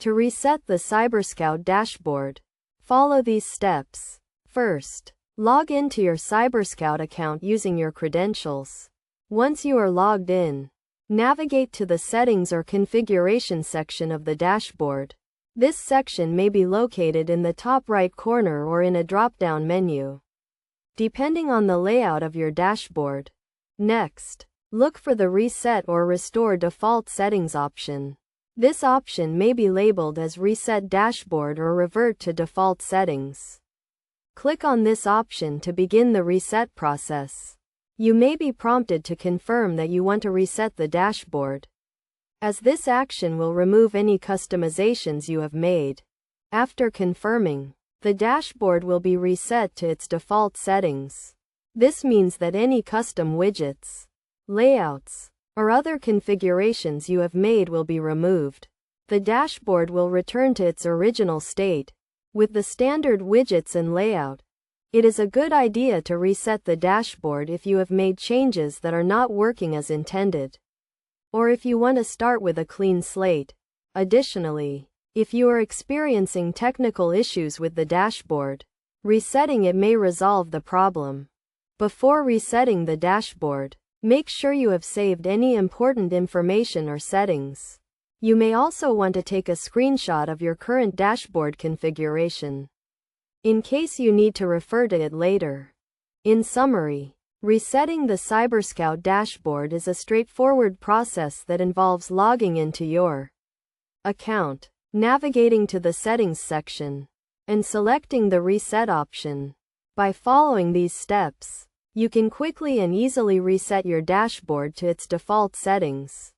To reset the CyberScout dashboard, follow these steps. First, log into your CyberScout account using your credentials. Once you are logged in, navigate to the Settings or Configuration section of the dashboard. This section may be located in the top right corner or in a drop-down menu, depending on the layout of your dashboard. Next, look for the Reset or Restore Default Settings option. This option may be labeled as Reset Dashboard or Revert to Default Settings. Click on this option to begin the reset process. You may be prompted to confirm that you want to reset the dashboard, as this action will remove any customizations you have made. After confirming, the dashboard will be reset to its default settings. This means that any custom widgets, layouts, or other configurations you have made will be removed. The dashboard will return to its original state, with the standard widgets and layout. It is a good idea to reset the dashboard if you have made changes that are not working as intended, or if you want to start with a clean slate. Additionally, if you are experiencing technical issues with the dashboard, resetting it may resolve the problem. Before resetting the dashboard, make sure you have saved any important information or settings. You may also want to take a screenshot of your current dashboard configuration, in case you need to refer to it later. In summary, resetting the CyberScout dashboard is a straightforward process that involves logging into your account, navigating to the Settings section, and selecting the Reset option. By following these steps, you can quickly and easily reset your dashboard to its default settings.